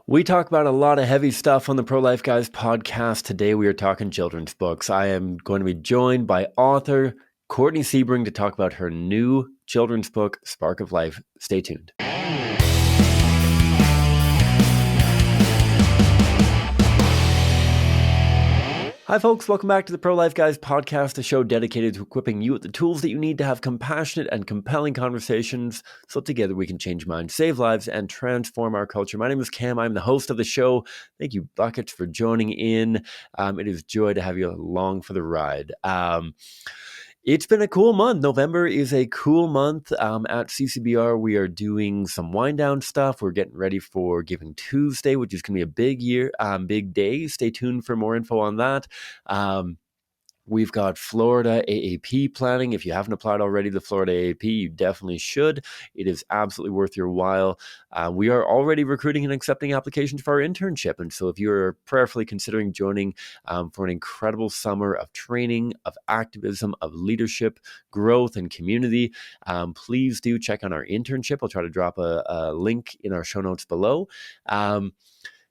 We talk about a lot of heavy stuff on the Pro Life Guys podcast. Today we are talking children's books. I am going to be joined by author Courtney Siebring to talk about her new children's book, Spark of Life. Stay tuned. Hi folks, welcome back to the Pro Life Guys podcast, a show dedicated to equipping you with the tools that you need to have compassionate and compelling conversations so together we can change minds, save lives, and transform our culture. My name is Cam. I'm the host of the show. Thank you, Buckets, for joining in. It is a joy to have you along for the ride. It's been a cool month. November is a cool month. At CCBR, we are doing some wind down stuff. We're getting ready for Giving Tuesday, which is going to be a big day. Stay tuned for more info on that. We've got Florida AAP planning. If you haven't applied already to Florida AAP, you definitely should. It is absolutely worth your while. We are already recruiting and accepting applications for our internship. And so if you're prayerfully considering joining for an incredible summer of training, of activism, of leadership, growth, and community, please do check on our internship. I'll try to drop a link in our show notes below.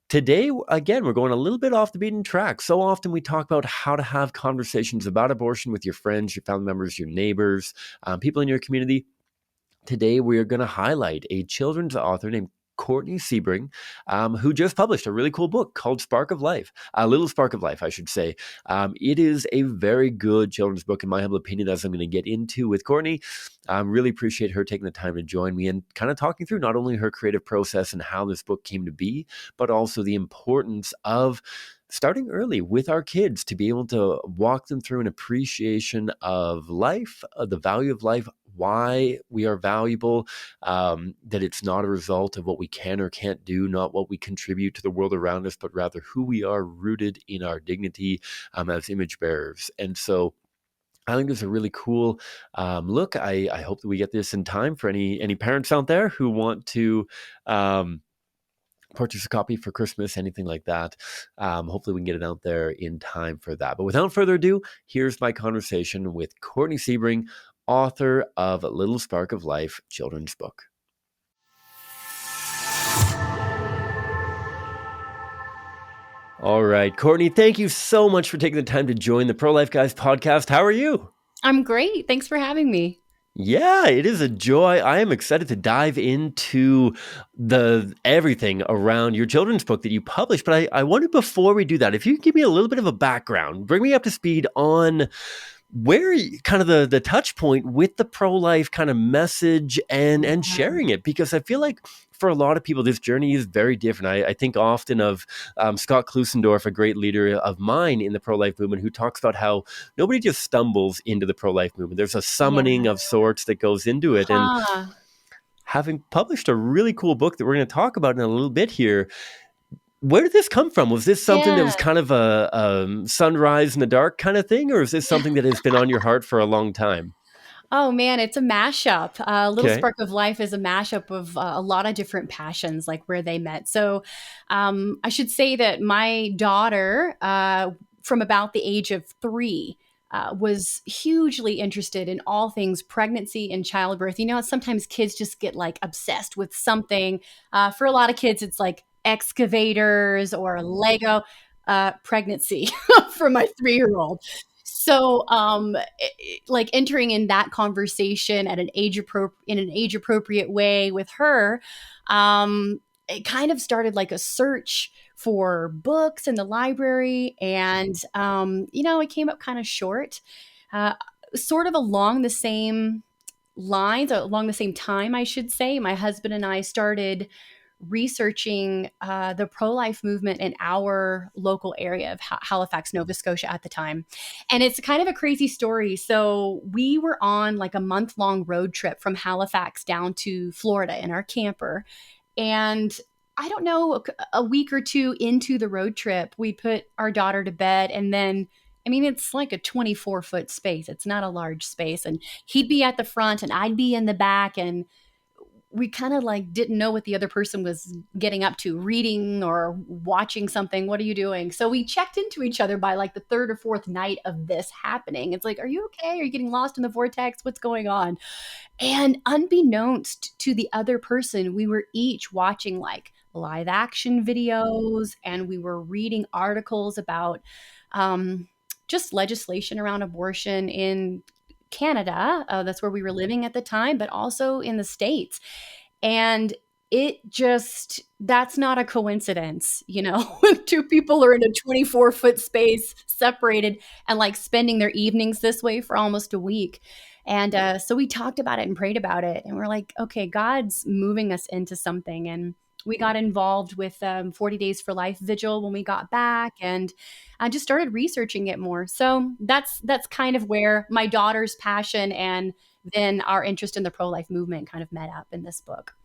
Today, again, we're going a little bit off the beaten track. So often we talk about how to have conversations about abortion with your friends, your family members, your neighbors, people in your community. Today, we are going to highlight a children's author named Courtney Siebring, who just published a really cool book called Spark of Life, a Little Spark of Life, I should say. It is a very good children's book, in my humble opinion, as I'm going to get into with Courtney. Really appreciate her taking the time to join me and kind of talking through not only her creative process and how this book came to be, but also the importance of starting early with our kids to be able to walk them through an appreciation of life, the value of life, why we are valuable, that it's not a result of what we can or can't do, not what we contribute to the world around us, but rather who we are rooted in our dignity as image bearers. And so I think this is a really cool look. I hope that we get this in time for any parents out there who want to purchase a copy for Christmas, anything like that. Hopefully we can get it out there in time for that. But without further ado, here's my conversation with Courtney Siebring, author of Little Spark of Life children's book. All right, Courtney, thank you so much for taking the time to join the Pro Life Guys podcast. How are you? I'm great. Thanks for having me. Yeah, it is a joy. I am excited to dive into everything around your children's book that you published. But I wonder, before we do that, if you could give me a little bit of a background, bring me up to speed on where kind of the touch point with the pro-life kind of message and sharing it, because I feel like for a lot of people, this journey is very different. I think often of Scott Klusendorf, a great leader of mine in the pro-life movement, who talks about how nobody just stumbles into the pro-life movement. There's a summoning of sorts that goes into it. And having published a really cool book that we're going to talk about in a little bit here, where did this come from? Was this something that was kind of a sunrise in the dark kind of thing, or is this something that has been on your heart for a long time? Oh man, it's a mashup. Little Spark of Life is a mashup of a lot of different passions, like where they met. So I should say that my daughter, from about the age of 3, was hugely interested in all things pregnancy and childbirth. You know, sometimes kids just get like obsessed with something. For a lot of kids, it's like excavators or Lego. Pregnancy for my 3-year-old. So, like entering in that conversation at an age appropriate way with her, it kind of started like a search for books in the library, and it came up kind of short, sort of along the same lines, along the same time, I should say. My husband and I started researching the pro-life movement in our local area of Halifax, Nova Scotia at the time. And it's kind of a crazy story. So we were on like a month-long road trip from Halifax down to Florida in our camper. And I don't know, a week or two into the road trip, we put our daughter to bed, and then it's like a 24-foot space. It's not a large space. And he'd be at the front and I'd be in the back, and we kind of like didn't know what the other person was getting up to, reading or watching something. What are you doing? So we checked into each other by like the 3rd or 4th night of this happening. It's like, are you okay? Are you getting lost in the vortex? What's going on? And unbeknownst to the other person, we were each watching like live action videos, and we were reading articles about um, just legislation around abortion in Canada. That's where we were living at the time, but also in the States. And it just, that's not a coincidence, you know, when two people are in a 24-foot space separated and like spending their evenings this way for almost a week. And so we talked about it and prayed about it. And we're like, okay, God's moving us into something. And we got involved with 40 Days for Life Vigil when we got back, and I just started researching it more. So that's kind of where my daughter's passion and then our interest in the pro-life movement kind of met up in this book.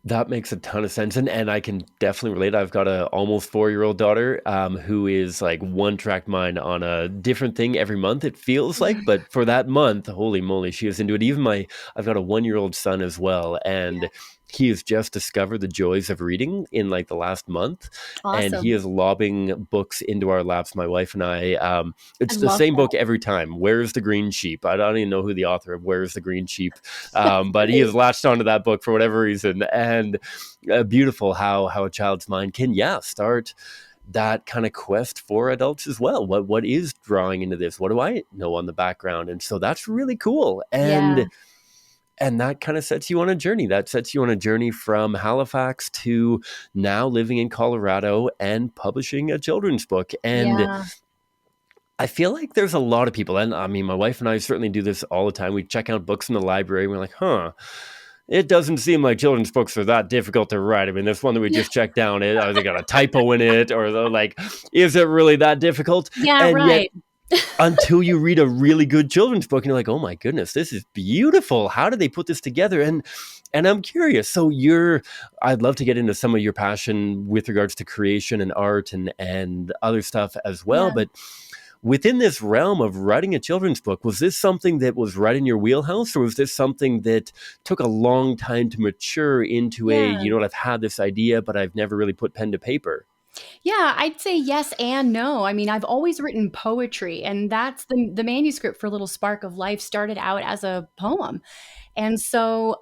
That makes a ton of sense. And I can definitely relate. I've got a almost 4-year-old daughter who is like one track mind on a different thing every month, it feels like. But for that month, holy moly, she is into it. I've got a 1-year-old son as well. Yeah. And he has just discovered the joys of reading in like the last month. And he Awesome. is lobbing books into our laps, my wife and I. I It's the love same that. book every time. Where's the Green Sheep? I don't even know who the author of Where's the Green Sheep, but he has latched onto that book for whatever reason. And beautiful how a child's mind can, start that kind of quest for adults as well. What is drawing into this? What do I know on the background? And so that's really cool. Yeah. And that kind of sets you on a journey. That sets you on a journey from Halifax to now living in Colorado and publishing a children's book. And Yeah. I feel like there's a lot of people, and I mean, my wife and I certainly do this all the time. We check out books in the library, and we're like, it doesn't seem like children's books are that difficult to write. I mean, this one that we Yeah. just checked down, they got a typo in it, or they're like, is it really that difficult? Yeah, And yet, right. until you read a really good children's book, and you're like, oh my goodness, this is beautiful. How did they put this together? And I'm curious. So I'd love to get into some of your passion with regards to creation and art and other stuff as well. Yeah. But within this realm of writing a children's book, was this something that was right in your wheelhouse, or was this something that took a long time to mature into Yeah. I've had this idea, but I've never really put pen to paper? Yeah, I'd say yes and no. I mean, I've always written poetry, and that's the manuscript for Little Spark of Life started out as a poem. And so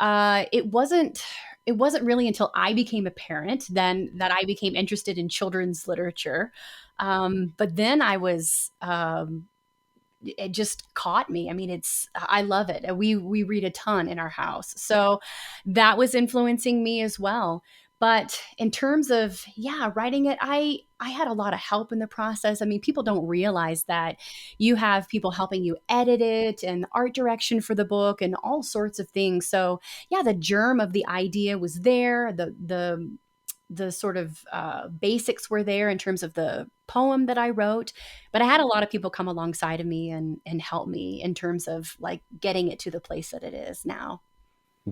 it wasn't really until I became a parent then that I became interested in children's literature. But then it just caught me. I mean, I love it. We read a ton in our house. So that was influencing me as well. But in terms of, yeah, writing it, I had a lot of help in the process. I mean, people don't realize that you have people helping you edit it and art direction for the book and all sorts of things. So yeah, the germ of the idea was there. The sort of basics were there in terms of the poem that I wrote, but I had a lot of people come alongside of me and help me in terms of like getting it to the place that it is now.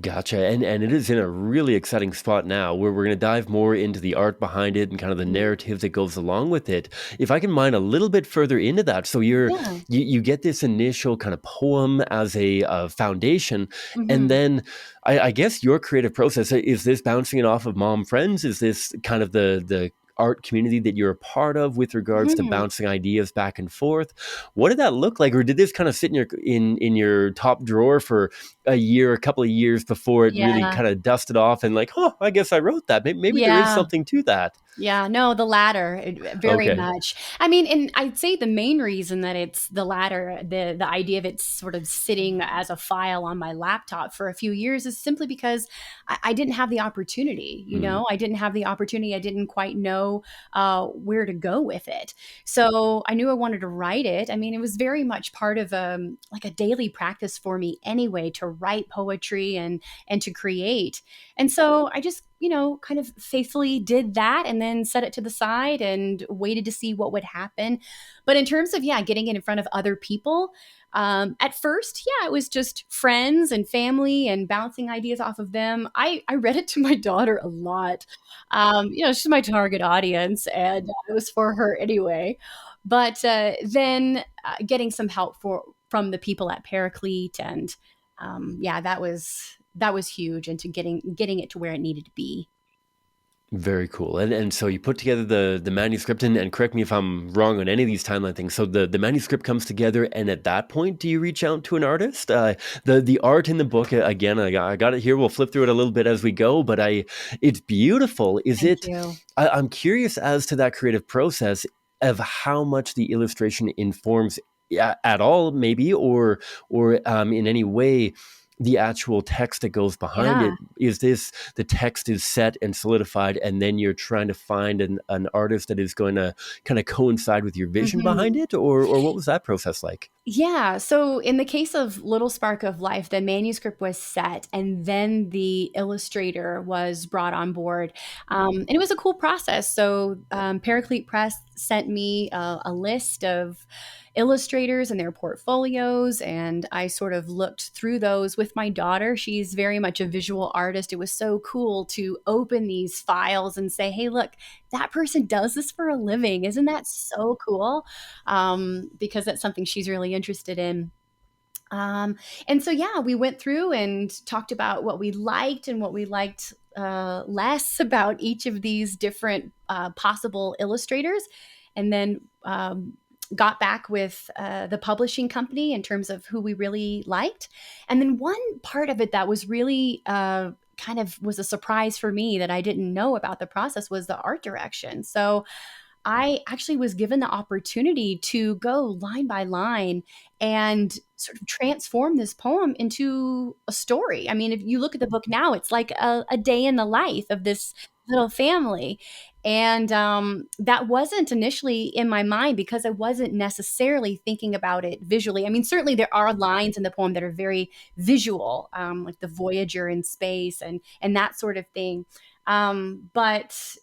Gotcha. And it is in a really exciting spot now where we're going to dive more into the art behind it and kind of the Mm. narrative that goes along with it. If I can mine a little bit further into that. So Yeah. you get this initial kind of poem as a foundation. And Hmm. then I guess your creative process, is this bouncing it off of mom friends? Is this kind of the art community that you're a part of with regards to Hmm. bouncing ideas back and forth? What did that look like? Or did this kind of sit in your top drawer for a couple of years before it really Yeah. kind of dusted off and like, I guess I wrote that. Maybe there is Yeah. something to that. Yeah, no, the latter, very Okay. much. I mean, and I'd say the main reason that it's the latter, the idea of it sort of sitting as a file on my laptop for a few years is simply because I didn't have the opportunity. You Mm. know, I didn't have the opportunity. I didn't quite know where to go with it. So I knew I wanted to write it. I mean, it was very much part of like a daily practice for me anyway to write poetry and to create. And so I just, kind of faithfully did that and then set it to the side and waited to see what would happen. But in terms of, yeah, getting it in front of other people, at first, yeah, it was just friends and family and bouncing ideas off of them. I read it to my daughter a lot. She's my target audience and it was for her anyway. But then getting some help from the people at Paraclete and yeah, that was huge into getting it to where it needed to be. Very cool. And so you put together the manuscript, and correct me if I'm wrong on any of these timeline things. So the manuscript comes together, and at that point, do you reach out to an artist? The art in the book, again, I got it here. We'll flip through it a little bit as we go, but it's beautiful. Is Thank it? you. I'm curious as to that creative process of how much the illustration informs at all, maybe, or in any way the actual text that goes behind Yeah. it. Is this the text is set and solidified, and then you're trying to find an artist that is going to kind of coincide with your vision behind Mhm. it, or what was that process like? Yeah. So in the case of Little Spark of Life, the manuscript was set and then the illustrator was brought on board. And it was a cool process. So Paraclete Press sent me a list of illustrators and their portfolios. And I sort of looked through those with my daughter. She's very much a visual artist. It was so cool to open these files and say, hey, look, that person does this for a living. Isn't that so cool? Because that's something she's really interested in. Um, and so, yeah, we went through and talked about what we liked and what we liked less about each of these different possible illustrators. And then got back with the publishing company in terms of who we really liked. And then one part of it that was really kind of was a surprise for me that I didn't know about the process was the art direction. So I actually was given the opportunity to go line by line and sort of transform this poem into a story. I mean, if you look at the book now, it's like a day in the life of this little family. And that wasn't initially in my mind because I wasn't necessarily thinking about it visually. I mean, certainly there are lines in the poem that are very visual, like the Voyager in space and that sort of thing. But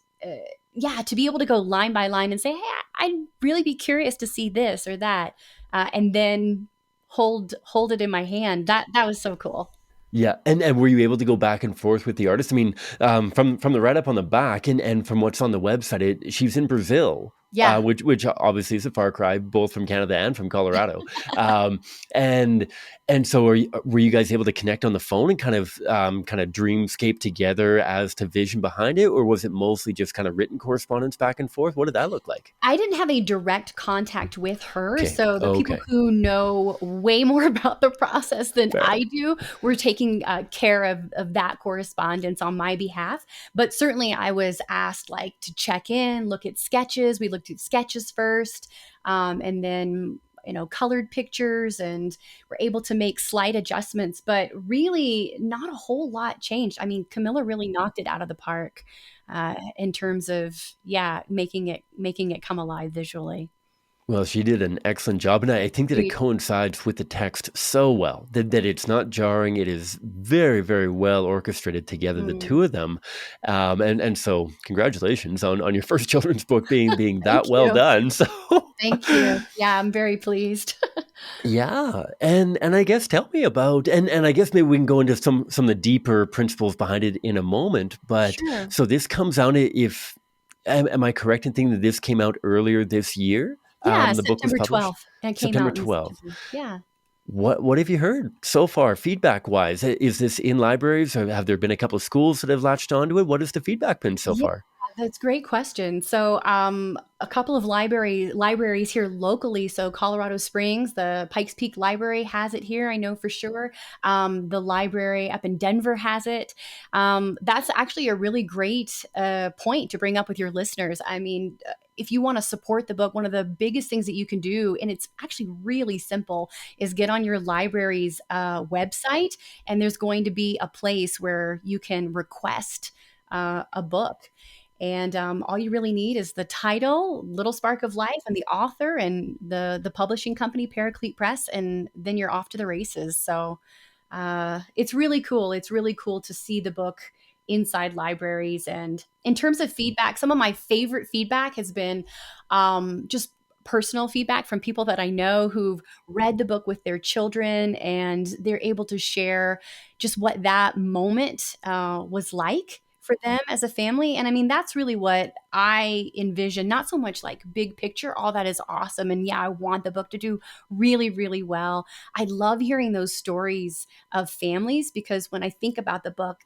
yeah, to be able to go line by line and say, hey, I'd really be curious to see this or that, and then hold it in my hand. That was so cool. Yeah, and were you able to go back and forth with the artist? I mean, from the write up on the back, and from what's on the website, she's in Brazil, Yeah. which obviously is a far cry, both from Canada and from Colorado. um, and and so were you guys able to connect on the phone and kind of dreamscape together as to vision behind it, or was it mostly just kind of written correspondence back and forth? What did that look like? I didn't have a direct contact with her. Okay, So the people okay, who know way more about the process than fair. I do were taking care of that correspondence on my behalf. But certainly I was asked like to check in, look at sketches. We looked at sketches first, and then colored pictures, and we're able to make slight adjustments, but really not a whole lot changed. I mean, Camilla really knocked it out of the park in terms of, yeah, making it come alive visually. Well, she did an excellent job, and I think that it She- coincides with the text so well that it's not jarring. It is very, very well orchestrated together, the mm, two of them, and so congratulations on your first children's book being Thank that well you. done. So Thank you. Yeah, I'm very pleased. yeah, and I guess tell me about and I guess maybe we can go into some of the deeper principles behind it in a moment. But Sure. so this comes out if am I correct in thinking that this came out earlier this year? Yeah, The book was September published 12th. And it came September out in 12th. September. Yeah. What have you heard so far, feedback wise? Is this in libraries, or have there been a couple of schools that have latched onto it? What has the feedback been so Yeah, far? that's a great question. So, a couple of libraries here locally. So, Colorado Springs, the Pikes Peak Library has it here. I know for sure. The library up in Denver has it. That's actually a really great point to bring up with your listeners. I mean, if you want to support the book, one of the biggest things that you can do, and it's actually really simple, is get on your library's website, and there's going to be a place where you can request a book. And all you really need is the title, Little Spark of Life, and the author and the publishing company, Paraclete Press, and then you're off to the races. So it's really cool. It's really cool to see the book inside libraries. And in terms of feedback, some of my favorite feedback has been just personal feedback from people that I know who've read the book with their children, and they're able to share just what that moment was like for them as a family. And I mean, that's really what I envision, not so much like big picture. All that is awesome. And yeah, I want the book to do really, really well. I love hearing those stories of families, because when I think about the book,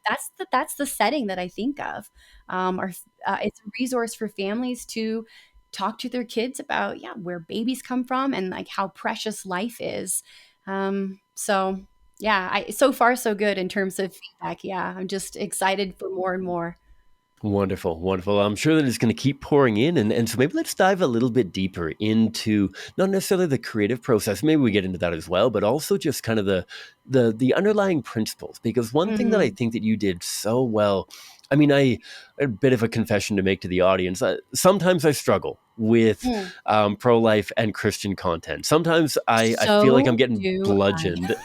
that's the setting that I think of. Or it's a resource for families to talk to their kids about, yeah, where babies come from and like how precious life is. So yeah, so far so good in terms of feedback. Yeah, I'm just excited for more and more. Wonderful, wonderful. I'm sure that it's going to keep pouring in. And so maybe let's dive a little bit deeper into not necessarily the creative process. Maybe we get into that as well, but also just kind of the underlying principles. Because one thing that I Mm, think that you did so well, I mean, a bit of a confession to make to the audience. Sometimes I struggle with mm. pro-life and Christian content. Sometimes I feel like I'm So getting do I. bludgeoned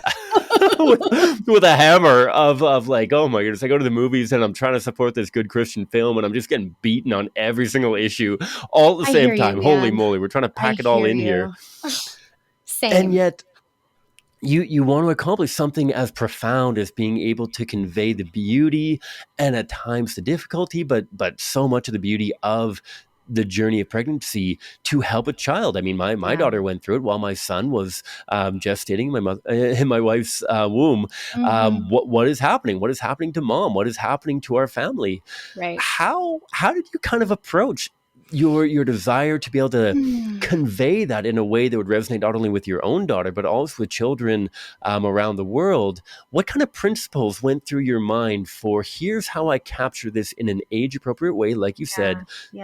with, with a hammer of like, oh my goodness, I go to the movies and I'm trying to support this good Christian film and I'm just getting beaten on every single issue all at the I hear same you, time. Holy man. moly, we're trying to I pack it all hear in here. you. And Same. yet you want to accomplish something as profound as being able to convey the beauty and at times the difficulty, but so much of the beauty of the journey of pregnancy to help a child. I mean, my Yeah. daughter went through it while my son was gestating in in my wife's womb. Hmm. What is happening? What is happening to mom? What is happening to our family? Right. How did you kind of approach your desire to be able to Hmm. convey that in a way that would resonate not only with your own daughter but also with children around the world? What kind of principles went through your mind for here's how I capture this in an age appropriate way, like you Yeah. said,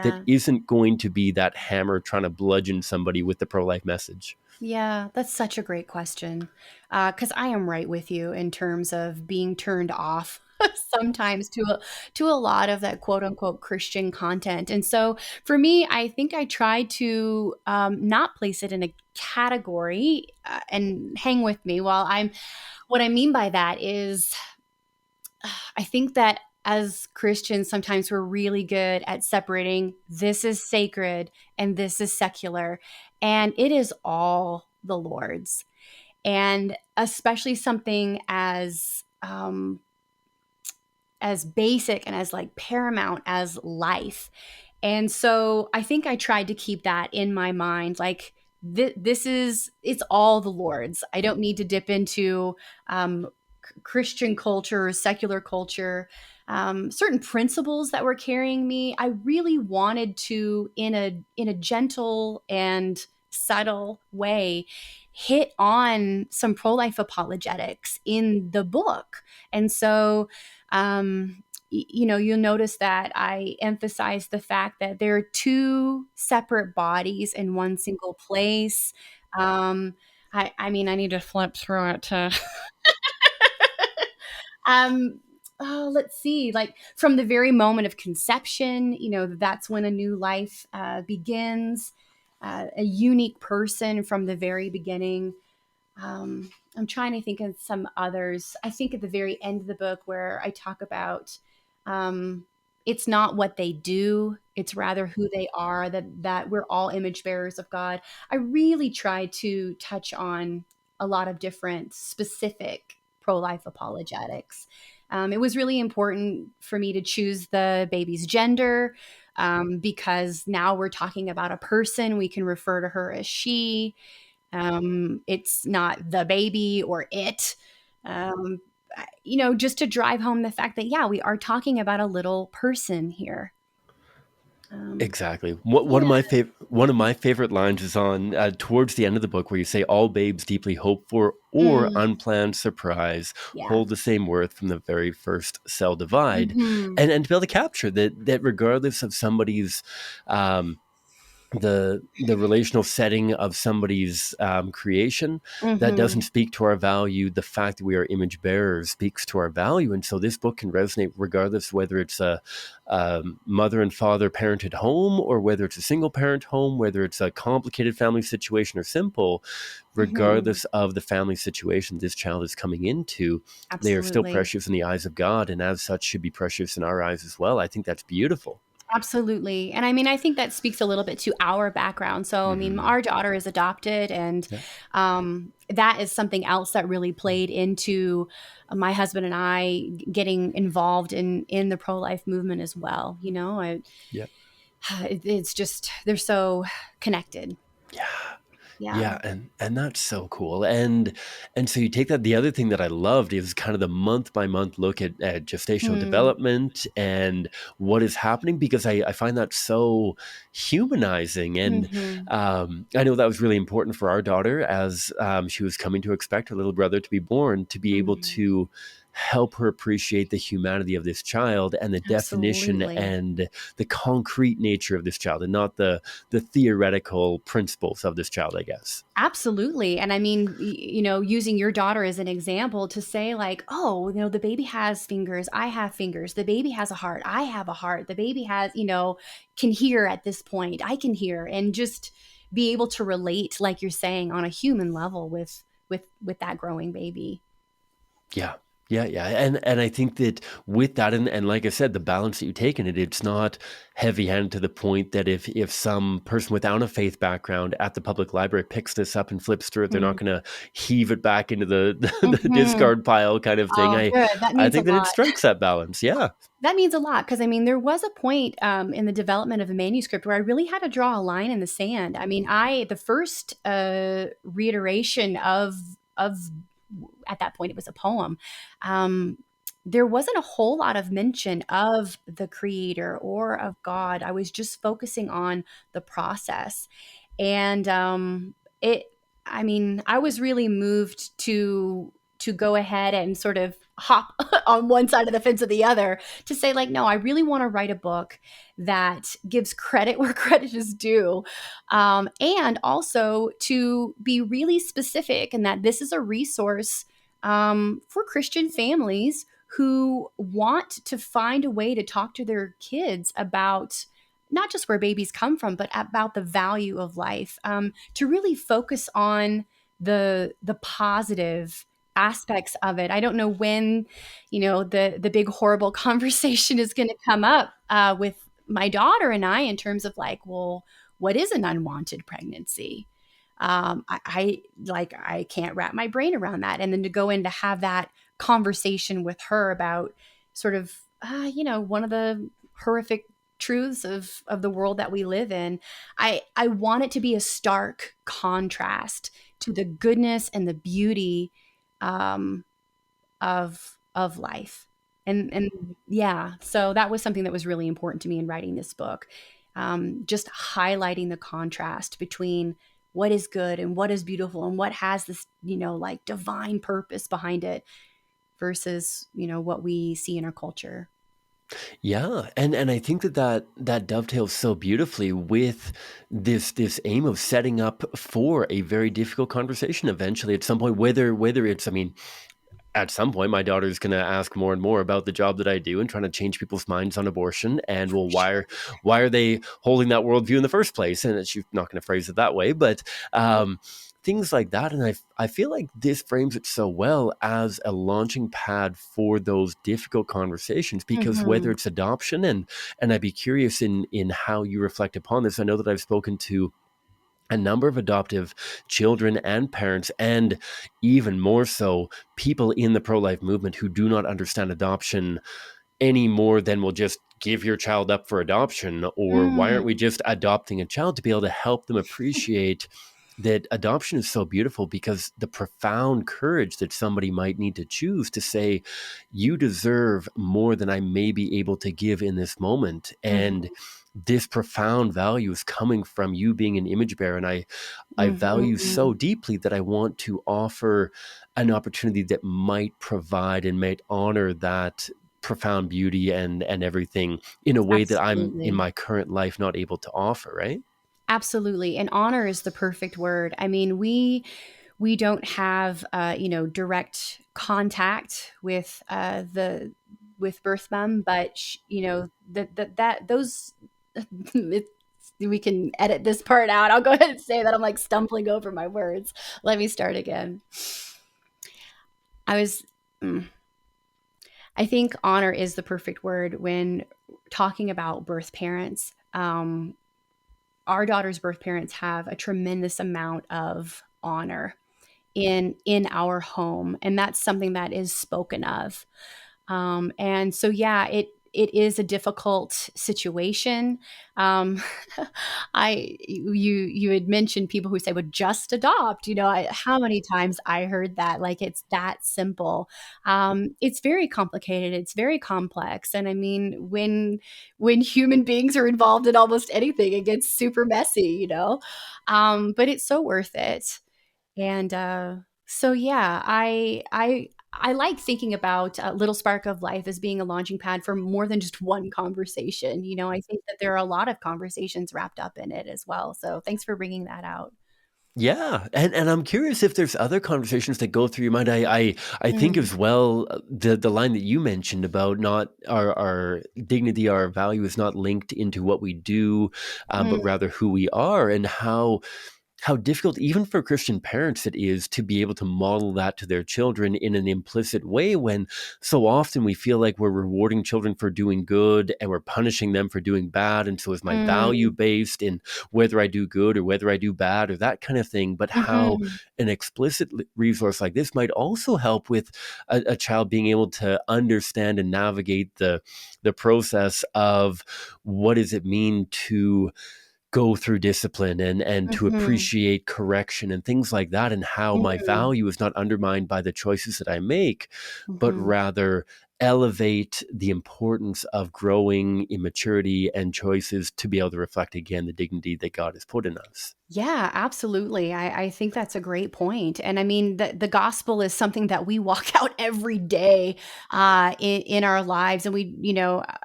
that Yeah. isn't going to be that hammer trying to bludgeon somebody with the pro-life message? Yeah, that's such a great question. Because I am right with you in terms of being turned off sometimes to a lot of that quote unquote Christian content. And so for me, I think I try to not place it in a category, and hang with me while I'm. What I mean by that is, I think that as Christians, sometimes we're really good at separating this is sacred and this is secular, and it is all the Lord's. And especially something as basic and as like paramount as life. And so I think I tried to keep that in my mind. Like, it's all the Lord's. I don't need to dip into um, Christian culture or secular culture. Certain principles that were carrying me, I really wanted to, in a gentle and subtle way, hit on some pro-life apologetics in the book. And so you'll notice that I emphasize the fact that there are two separate bodies in one single place. Um, I mean, I need to flip through it to. um, let's see. Like from the very moment of conception, that's when a new life begins. A unique person from the very beginning. I'm trying to think of some others. I think at the very end of the book where I talk about um, it's not what they do, it's rather who they are, that we're all image bearers of God. I really try to touch on a lot of different specific pro-life apologetics. It was really important for me to choose the baby's gender, because now we're talking about a person. We can refer to her as she. It's not the baby or it. Um, just to drive home the fact that, yeah, we are talking about a little person here. Um, Exactly. yeah. One of my favorite lines is on towards the end of the book where you say all babes deeply hope for or Mm, unplanned surprise yeah. hold the same worth from the very first cell divide, Hmm. and to be able to capture that regardless of somebody's um, the relational setting of somebody's creation, that doesn't Hmm. speak to our value. The fact that we are image bearers speaks to our value, and so this book can resonate regardless whether it's a mother and father parented home or whether it's a single parent home, whether it's a complicated family situation or simple. Hmm. Regardless of the family situation this child is coming into, they are still Absolutely. precious in the eyes of God, and as such should be precious in our eyes as well. I think that's beautiful. Absolutely. And I mean, I think that speaks a little bit to our background. So, I mean, Hmm. our daughter is adopted, and Yeah. that is something else that really played into my husband and I getting involved in the pro life movement as well. Yeah. It's just, they're so connected. Yeah. Yeah. Yeah, and that's so cool. And so you take that. The other thing that I loved is kind of the month by month look at gestational Mm, development and what is happening, because I find that so humanizing. And hmm. I know that was really important for our daughter as she was coming to expect her little brother to be born, to be able Hmm. to help her appreciate the humanity of this child and the definition Absolutely. and the concrete nature of this child, and not the theoretical principles of this child, I guess. Absolutely. And I mean, using your daughter as an example to say, like, oh, the baby has fingers, I have fingers. The baby has a heart, I have a heart. The baby has, can hear at this point, I can hear, and just be able to relate, like you're saying, on a human level with that growing baby. Yeah. Yeah, yeah. And I think that with that, and like I said, the balance that you take in it, it's not heavy handed to the point that if some person without a faith background at the public library picks this up and flips through it, they're not gonna heave it back into the Mm-hmm. discard pile kind of thing. Oh, I good. That I means a think that it lot. strikes that balance. Yeah. That means a lot because I mean, there was a point in the development of a manuscript where I really had to draw a line in the sand. I mean, the first reiteration of at that point it was a poem. Um, there wasn't a whole lot of mention of the creator or of God. I was just focusing on the process, and it. I mean, I was really moved to go ahead and sort of hop on one side of the fence or the other to say, like, no, I really want to write a book that gives credit where credit is due, and also to be really specific and that this is a resource for Christian families who want to find a way to talk to their kids about not just where babies come from, but about the value of life, to really focus on the positive aspects of it. I don't know when, the big horrible conversation is going to come up with my daughter and I in terms of like, well, what is an unwanted pregnancy? I can't wrap my brain around that, and then to go in to have that conversation with her about sort of one of the horrific truths of the world that we live in. I want it to be a stark contrast to the goodness and the beauty um, of life. And yeah, so that was something that was really important to me in writing this book. Just highlighting the contrast between what is good and what is beautiful and what has this, like divine purpose behind it versus, what we see in our culture. Yeah, and I think that dovetails so beautifully with this aim of setting up for a very difficult conversation eventually at some point, whether it's, I mean, at some point, my daughter's going to ask more and more about the job that I do and trying to change people's minds on abortion. And For well, sure. why are they holding that worldview in the first place? And she's not going to phrase it that way, but things like that. And I feel like this frames it so well as a launching pad for those difficult conversations, because whether Hmm. it's adoption, and I'd be curious in how you reflect upon this. I know that I've spoken to a number of adoptive children and parents, and even more so, people in the pro life movement who do not understand adoption any more than will just give your child up for adoption, or why aren't we Mm, just adopting a child, to be able to help them appreciate that adoption is so beautiful, because the profound courage that somebody might need to choose to say, you deserve more than I may be able to give in this moment. And mhm, this profound value is coming from you being an image bearer. And I value so mhm, deeply that I want to offer an opportunity that might provide and might honor that profound beauty and everything in a way that I'm in absolutely. my current life not able to offer, right? Absolutely. And honor is the perfect word. I mean, we don't have direct contact with the with birth mom, but that those it, we can edit this part out. I'll go ahead and say that I'm like stumbling over my words. Let me start again. I was mm, I think honor is the perfect word when talking about birth parents, our daughter's birth parents have a tremendous amount of honor in our home, and that's something that is spoken of. And so, yeah, it is a difficult situation. Um, you had mentioned people who say, "Well, just adopt." How many times I heard that? Like it's that simple. It's very complicated. It's very complex. And I mean, when human beings are involved in almost anything, it gets super messy. But it's so worth it. And so yeah, I like thinking about Little Spark of Life as being a launching pad for more than just one conversation. I think that there are a lot of conversations wrapped up in it as well. So thanks for bringing that out. Yeah, and I'm curious if there's other conversations that go through your mind. I think Mm, as well, the line that you mentioned about not our dignity, our value is not linked into what we do, but mm, rather who we are, and how difficult, even for Christian parents, it is to be able to model that to their children in an implicit way when so often we feel like we're rewarding children for doing good and we're punishing them for doing bad. And so is my value mm, based in whether I do good or whether I do bad or that kind of thing. But how mhm. an explicit resource like this might also help with a child being able to understand and navigate the process of what does it mean to go through discipline and to Mhm, appreciate correction and things like that, and how my mhm, value is not undermined by the choices that I make, but mhm. rather elevate the importance of growing in maturity and choices to be able to reflect again the dignity that God has put in us. Yeah, absolutely. I think that's a great point. And I mean, the gospel is something that we walk out every day in our lives. And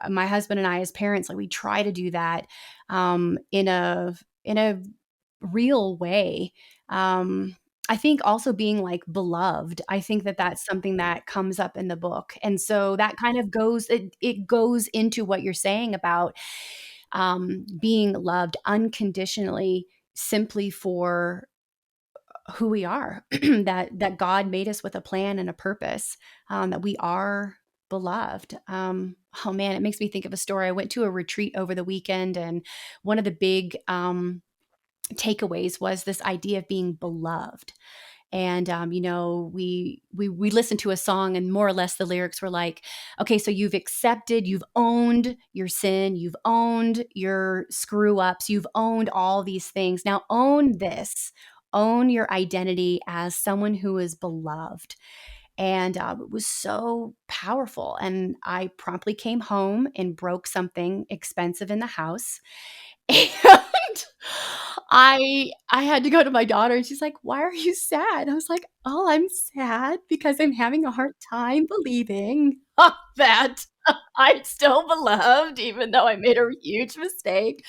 my husband and I, as parents, like we try to do that in a real way. I think also being like beloved. I think that that's something that comes up in the book, and so that kind of it goes into what you're saying about being loved unconditionally simply for who we are, that God made us with a plan and a purpose, that we are beloved. Oh man, it makes me think of a story. I went to a retreat over the weekend, and one of the big takeaways was this idea of being beloved. And we listened to a song, and more or less the lyrics were like, okay, so you've owned your sin, you've owned your screw ups, you've owned all these things. Now own this. Own your identity as someone who is beloved. And it was so powerful. And I promptly came home and broke something expensive in the house. And I had to go to my daughter, and she's like, "Why are you sad?" I was like, "Oh, I'm sad because I'm having a hard time believing that I'm still beloved even though I made a huge mistake."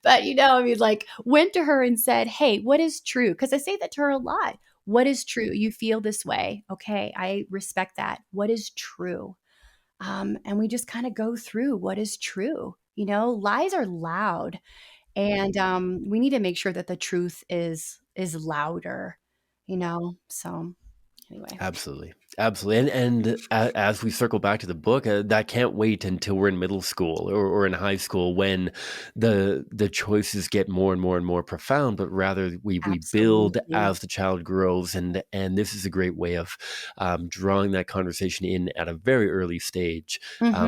But, I mean, like, went to her and said, "Hey, what is true?" Because I say that to her a lot. "What is true? You feel this way. Okay, I respect that. What is true?" And we just kinda go through what is true. Lies are loud. And, we need to make sure that the truth is louder, so anyway. Absolutely. Absolutely. And as we circle back to the book, that can't wait until we're in middle school or in high school when the choices get more and more and more profound, but rather we build Absolutely. as the child grows. And this is a great way of drawing that conversation in at a very early stage.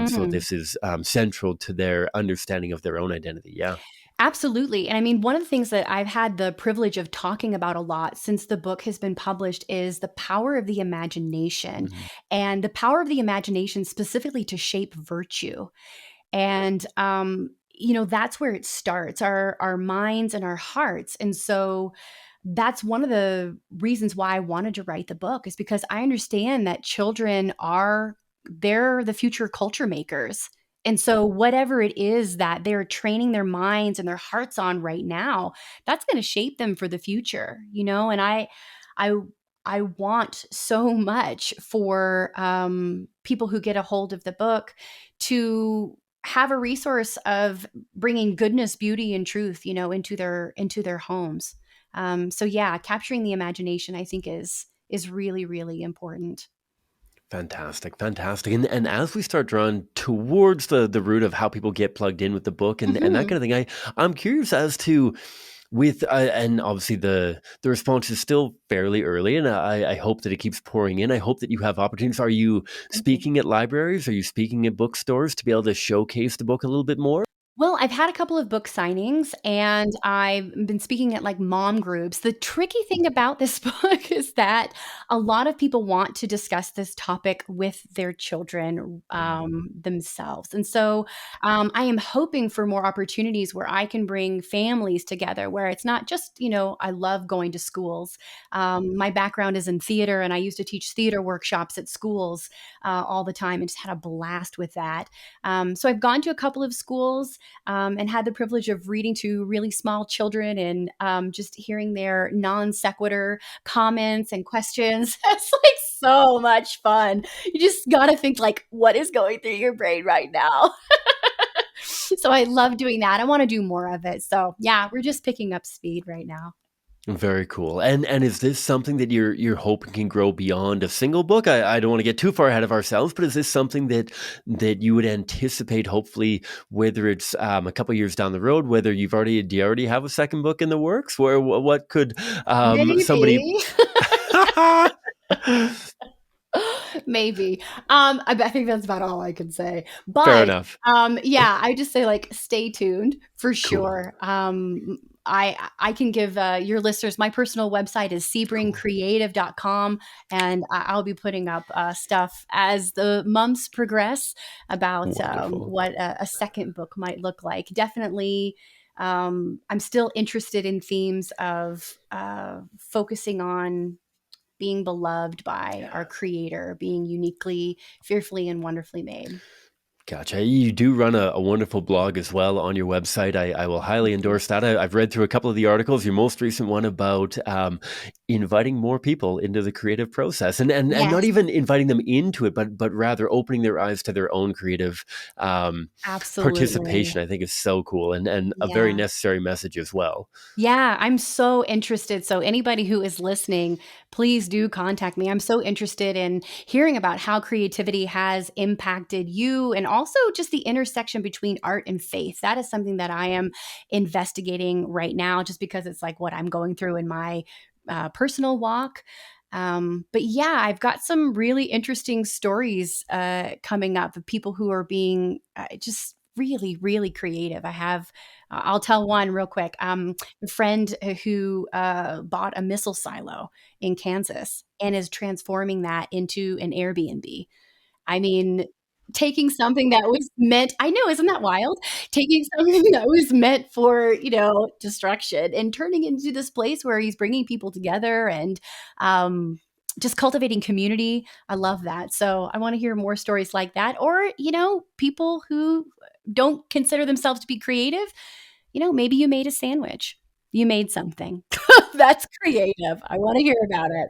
So Mhm. this is central to their understanding of their own identity. Yeah. Absolutely, and I mean, one of the things that I've had the privilege of talking about a lot since the book has been published is the power of the imagination, Mhm. and the power of the imagination specifically to shape virtue. And that's where it starts, our minds and our hearts. And so that's one of the reasons why I wanted to write the book, is because I understand that children they're the future culture makers. And so whatever it is that they're training their minds and their hearts on right now, that's going to shape them for the future, and I I want so much for people who get a hold of the book to have a resource of bringing goodness, beauty, and truth, into their homes. So yeah, capturing the imagination, I think, is really really important. Fantastic, fantastic. And as we start drawing towards the root of how people get plugged in with the book and that Mhm. kind of thing, I'm curious as to with and obviously the response is still fairly early, and I hope that it keeps pouring in. I hope that you have opportunities. Are you Thank you. speaking at libraries? Are you speaking at bookstores to be able to showcase the book a little bit more? Well, I've had a couple of book signings and I've been speaking at like mom groups. The tricky thing about this book is that a lot of people want to discuss this topic with their children themselves. And so I am hoping for more opportunities where I can bring families together, where it's not just, I love going to schools. My background is in theater and I used to teach theater workshops at schools all the time and just had a blast with that. So I've gone to a couple of schools and had the privilege of reading to really small children and just hearing their non sequitur comments and questions. It's like so much fun. You just got to think like, what is going through your brain right now? So I love doing that. I want to do more of it. So yeah, we're just picking up speed right now. Very cool. And is this something that you're hoping can grow beyond a single book? I don't want to get too far ahead of ourselves, but is this something that you would anticipate, hopefully, whether it's a couple years down the road, whether do you already have a second book in the works? Where what could somebody Maybe. Maybe. I think that's about all I can say. Fair But enough. yeah, I just say like stay tuned for Cool. sure. I can give your listeners my personal website is Cool. sebringcreative.com and I'll be putting up stuff as the months progress about Wonderful. what a second book might look like. Definitely I'm still interested in themes of focusing on being beloved by our creator, being uniquely, fearfully, and wonderfully made. Gotcha. You do run a wonderful blog as well on your website. I will highly Thank you. endorse that. I've read through a couple of the articles. Your most recent one about inviting more people into the creative process, and not Yes, even inviting them into it, but rather opening their eyes to their own creative absolutely. participation. I think is so cool and a very Yeah. necessary message as well. Yeah, I'm so interested. So, anybody who is listening, please do contact me. I'm so interested in hearing about how creativity has impacted you and also just the intersection between art and faith. That is something that I am investigating right now, just because it's like what I'm going through in my personal walk. But yeah, I've got some really interesting stories coming up of people who are being just really, really creative. I'll tell one real quick. A friend who bought a missile silo in Kansas and is transforming that into an Airbnb. I mean, taking something that was meant I know, isn't that wild? Taking something that was meant for, destruction and turning it into this place where he's bringing people together and, just cultivating community. I love that. So, I wanna hear more stories like that or, people who don't consider themselves to be creative. Maybe you made a sandwich. You made something. That's creative. I wanna hear about it.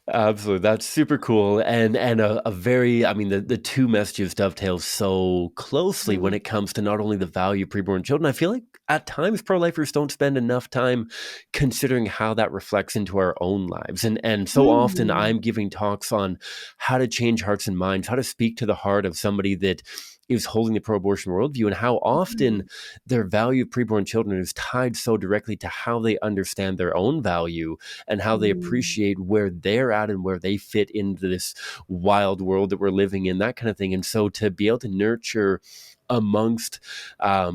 Absolutely, that's super cool, and a very I mean, the two messages dovetail so closely when Mm. it comes to not only the value of preborn children. I feel like at times pro-lifers don't spend enough time considering how that reflects into our own lives, and so often Mm. I'm giving talks on how to change hearts and minds, how to speak to the heart of somebody that is holding the pro-abortion worldview, and how often Mhm. their value of preborn children is tied so directly to how they understand their own value and how they Mm. appreciate where they're at and where they fit into this wild world that we're living in, that kind of thing. And so to be able to nurture amongst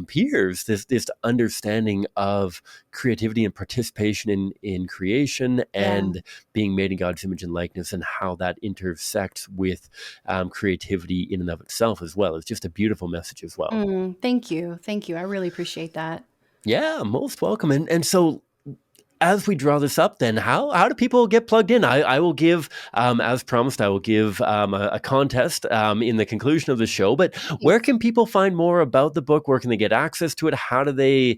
peers this understanding of creativity and participation in creation Yeah. and being made in God's image and likeness and how that intersects with creativity in and of itself as well is just a beautiful message as well. Thank you. Thank you. I really appreciate that. Yeah, most welcome. And so as we draw this up, then how do people get plugged in? I will give, as promised, I will give a contest in the conclusion of the show. But Thank you. where can people find more about the book? Where can they get access to it? How do they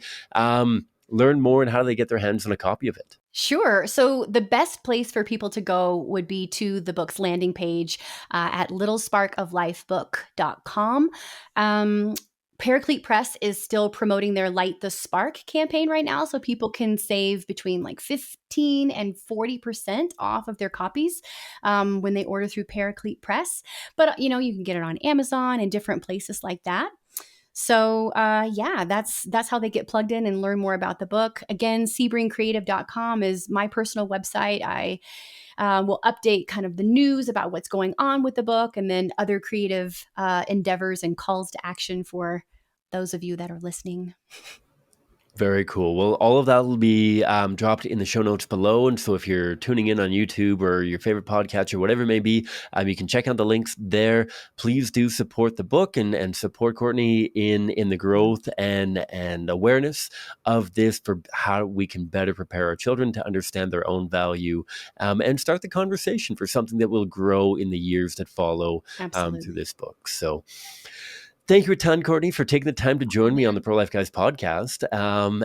learn more, and how do they get their hands on a copy of it? Sure. So the best place for people to go would be to the book's landing page at littlesparkoflifebook.com. Um, Paraclete Press is still promoting their Light the Spark campaign right now. So people can save between like 15 and 40% off of their copies when they order through Paraclete Press. But, you can get it on Amazon and different places like that. So yeah, that's how they get plugged in and learn more about the book. Again, sebringcreative.com is my personal website. I will update kind of the news about what's going on with the book, and then other creative endeavors and calls to action for those of you that are listening. Very cool. Well, all of that will be dropped in the show notes below. And so if you're tuning in on YouTube or your favorite podcast or whatever it may be, you can check out the links there. Please do support the book and support Courtney in the growth and awareness of this for how we can better prepare our children to understand their own value and start the conversation for something that will grow in the years that follow through this book. So thank you a ton, Courtney, for taking the time to join me on the Pro-Life Guys podcast.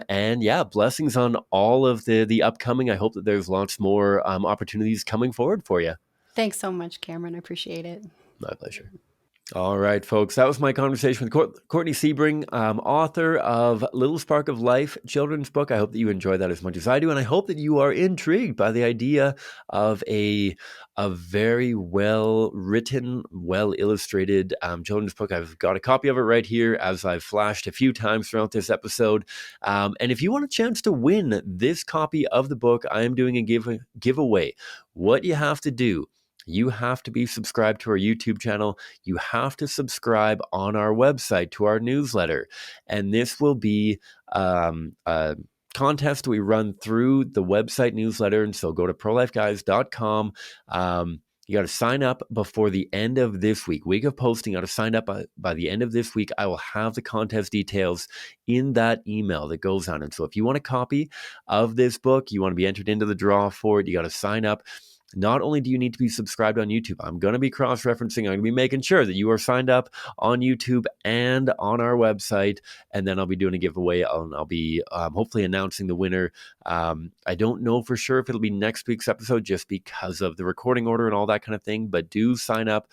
And yeah, blessings on all of the upcoming. I hope that there's lots more opportunities coming forward for you. Thanks so much, Cameron. I appreciate it. My pleasure. All right, folks, that was my conversation with Courtney Siebring, author of Little Spark of Life children's book. I hope that you enjoy that as much as I do, and I hope that you are intrigued by the idea of a very well-written, well-illustrated children's book. I've got a copy of it right here, as I've flashed a few times throughout this episode. And if you want a chance to win this copy of the book, I am doing a giveaway. What you have to do, you have to be subscribed to our YouTube channel. You have to subscribe on our website to our newsletter. And this will be a contest we run through the website newsletter. And so go to prolifeguys.com. You got to sign up before the end of this week of posting. You got to sign up by the end of this week. I will have the contest details in that email that goes on. And so if you want a copy of this book, you want to be entered into the draw for it, you got to sign up. Not only do you need to be subscribed on YouTube, I'm going to be cross-referencing. I'm going to be making sure that you are signed up on YouTube and on our website. And then I'll be doing a giveaway. I'll be hopefully announcing the winner. I don't know for sure if it'll be next week's episode just because of the recording order and all that kind of thing. But do sign up,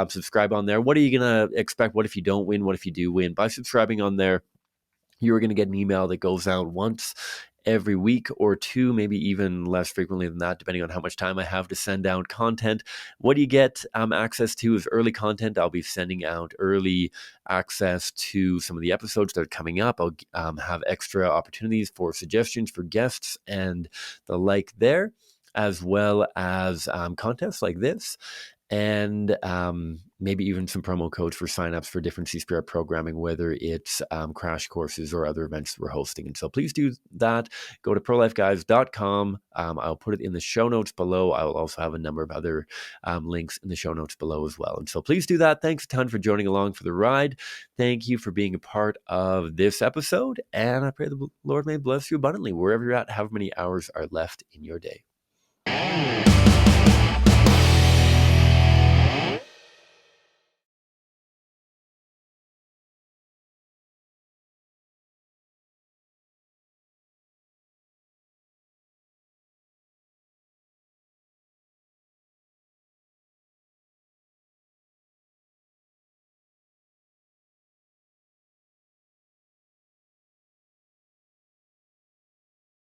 subscribe on there. What are you going to expect? What if you don't win? What if you do win? By subscribing on there, you're going to get an email that goes out once every week or two, maybe even less frequently than that, depending on how much time I have to send out content. What you get access to is early content. I'll be sending out early access to some of the episodes that are coming up. I'll have extra opportunities for suggestions for guests and the like there, as well as contests like this. And maybe even some promo codes for signups for different C-Spirit programming, whether it's crash courses or other events that we're hosting. And so please do that. Go to prolifeguys.com. I'll put it in the show notes below. I will also have a number of other links in the show notes below as well. And so please do that. Thanks a ton for joining along for the ride. Thank you for being a part of this episode. And I pray the Lord may bless you abundantly wherever you're at, however many hours are left in your day.